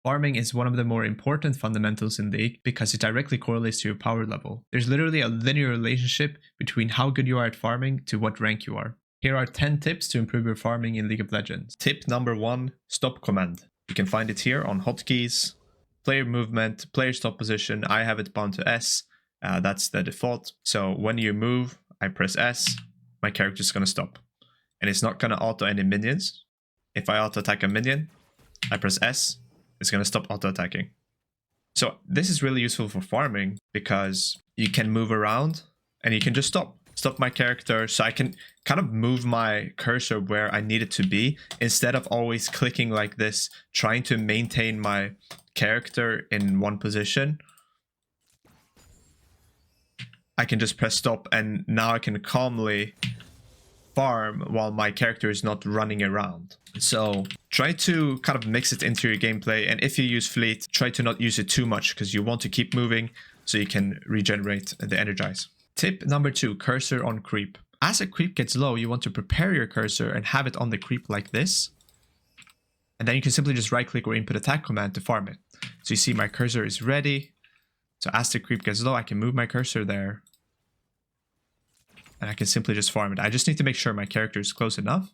Farming is one of the more important fundamentals in League because it directly correlates to your power level. There's literally a linear relationship between how good you are at farming to what rank you are. Here are 10 tips to improve your farming in League of Legends. Tip number 1, stop command. You can find it here on hotkeys, player movement, player stop position. I have it bound to S. That's the default. So when you move, I press S, my character is going to stop. And it's not going to auto any minions. If I auto attack a minion, I press S, it's going to stop auto attacking. So this is really useful for farming because you can move around and you can just stop my character, so I can kind of move my cursor where I need it to be instead of always clicking like this, trying to maintain my character in one position. I can just press stop and now I can calmly farm while my character is not running around. So try to kind of mix it into your gameplay, and if you use fleet, try to not use it too much because you want to keep moving so you can regenerate the energize. Tip number 2, cursor on creep. As a creep gets low, you want to prepare your cursor and have it on the creep like this. And then you can simply just right click or input attack command to farm it. So you see my cursor is ready. So as the creep gets low, I can move my cursor there. And I can simply just farm it. I just need to make sure my character is close enough.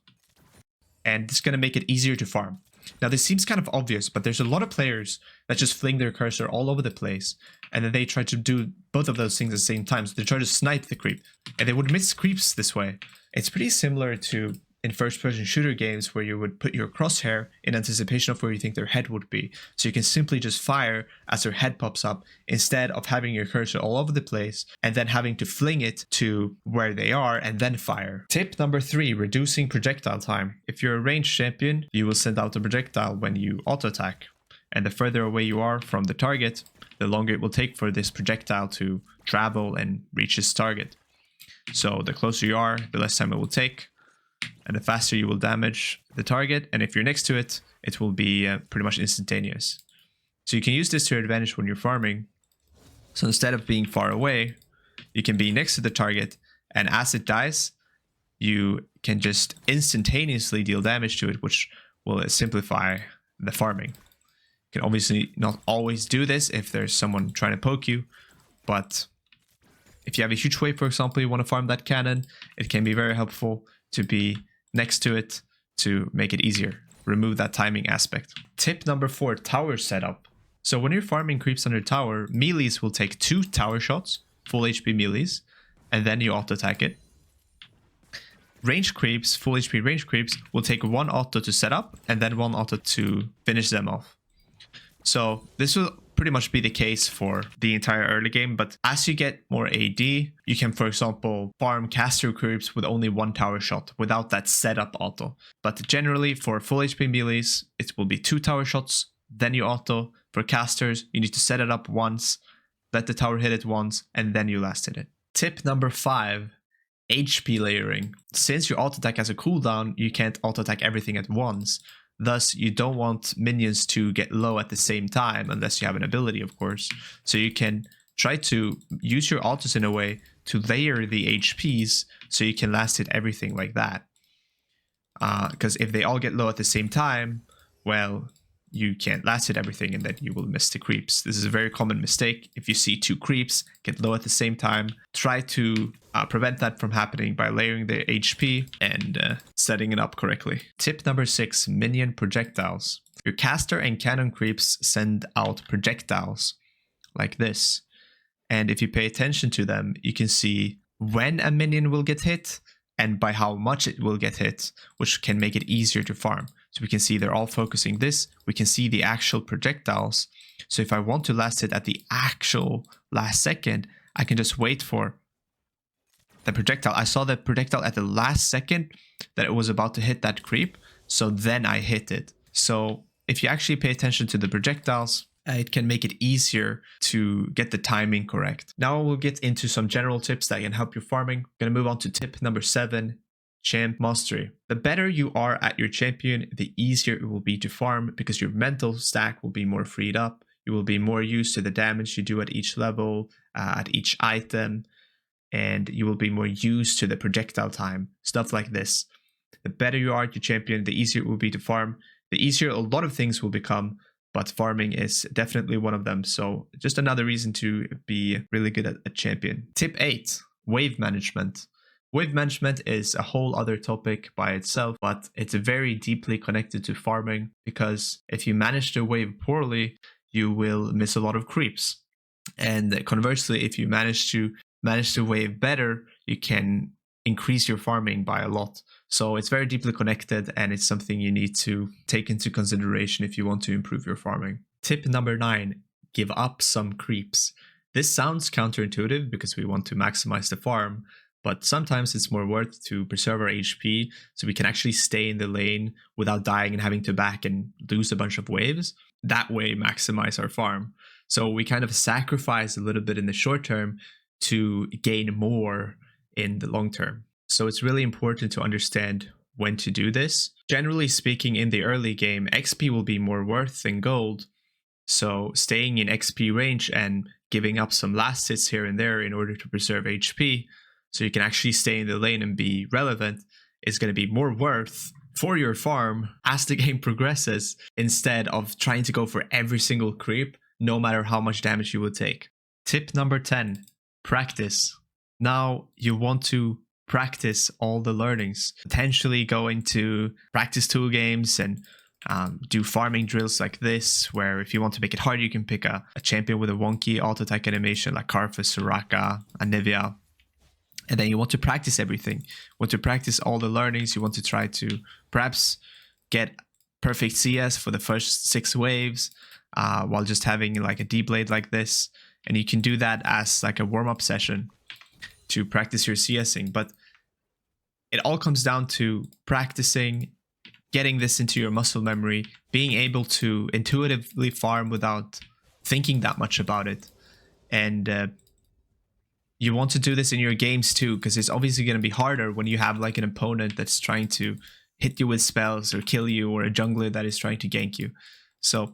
And it's going to make it easier to farm. Now this seems kind of obvious, but there's a lot of players that just fling their cursor all over the place. And then they try to do both of those things at the same time. So they try to snipe the creep. And they would miss creeps this way. It's pretty similar to in first-person shooter games where you would put your crosshair in anticipation of where you think their head would be. So you can simply just fire as their head pops up instead of having your cursor all over the place and then having to fling it to where they are and then fire. Tip number 3, reducing projectile time. If you're a ranged champion, you will send out a projectile when you auto-attack. And the further away you are from the target, the longer it will take for this projectile to travel and reach its target. So the closer you are, the less time it will take. And the faster you will damage the target, and if you're next to it, it will be pretty much instantaneous. So you can use this to your advantage when you're farming. So instead of being far away, you can be next to the target, and as it dies, you can just instantaneously deal damage to it, which will simplify the farming. You can obviously not always do this if there's someone trying to poke you, but if you have a huge wave, for example, you want to farm that cannon, it can be very helpful to be next to it to make it easier. Remove that timing aspect. Tip number 4, tower setup. So when you're farming creeps under tower, melees will take 2 tower shots, full HP melees, and then you auto attack it. Range creeps, full HP range creeps, will take 1 auto to set up and then 1 auto to finish them off. So this will pretty much be the case for the entire early game, but as you get more AD, you can, for example, farm caster creeps with only 1 tower shot without that setup auto. But generally, for full HP melees, it will be 2 tower shots, then you auto. For casters, you need to set it up once, let the tower hit it once, and then you last hit it. Tip number 5, HP layering. Since your auto attack has a cooldown, you can't auto attack everything at once. Thus, you don't want minions to get low at the same time, unless you have an ability, of course. So you can try to use your autos in a way to layer the HPs so you can last hit everything like that. Because if they all get low at the same time, well, you can't last hit everything and then you will miss the creeps. This is a very common mistake. If you see 2 creeps get low at the same time, try to prevent that from happening by layering the HP and setting it up correctly. Tip number 6, minion projectiles. Your caster and cannon creeps send out projectiles like this. And if you pay attention to them, you can see when a minion will get hit and by how much it will get hit, which can make it easier to farm. So we can see they're all focusing this. We can see the actual projectiles. So if I want to last hit at the actual last second, I can just wait for the projectile. I saw the projectile at the last second that it was about to hit that creep. So then I hit it. So if you actually pay attention to the projectiles, it can make it easier to get the timing correct. Now we'll get into some general tips that can help you farming. I'm going to move on to tip number 7, champ mastery. The better you are at your champion, the easier it will be to farm because your mental stack will be more freed up. You will be more used to the damage you do at each level, at each item, and you will be more used to the projectile time, stuff like this. The better you are at your champion, the easier it will be to farm. The easier a lot of things will become, but farming is definitely one of them. So just another reason to be really good at a champion. Tip 8, wave management. Wave management is a whole other topic by itself, but it's very deeply connected to farming, because if you manage the wave poorly, you will miss a lot of creeps. And conversely, if you manage the wave better, you can increase your farming by a lot. So it's very deeply connected, and it's something you need to take into consideration if you want to improve your farming. Tip number 9, give up some creeps. This sounds counterintuitive because we want to maximize the farm, but sometimes it's more worth to preserve our HP so we can actually stay in the lane without dying and having to back and lose a bunch of waves. That way, maximize our farm. So we kind of sacrifice a little bit in the short term to gain more in the long term. So it's really important to understand when to do this. Generally speaking, in the early game, XP will be more worth than gold. So staying in XP range and giving up some last hits here and there in order to preserve HP, so you can actually stay in the lane and be relevant, is going to be more worth for your farm as the game progresses, instead of trying to go for every single creep, no matter how much damage you will take. Tip number 10, practice. Now you want to practice all the learnings, potentially go into practice tool games and do farming drills like this, where if you want to make it hard, you can pick a champion with a wonky auto attack animation like Karthus, Soraka, Anivia. And then you want to practice everything. You want to practice all the learnings. You want to try to perhaps get perfect CS for the first 6 waves while just having like a D-Blade like this. And you can do that as like a warm-up session to practice your CSing. But it all comes down to practicing, getting this into your muscle memory, being able to intuitively farm without thinking that much about it. And you want to do this in your games too, because it's obviously going to be harder when you have like an opponent that's trying to hit you with spells or kill you, or a jungler that is trying to gank you. So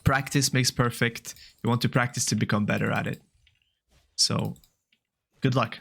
practice makes perfect. You want to practice to become better at it. So good luck.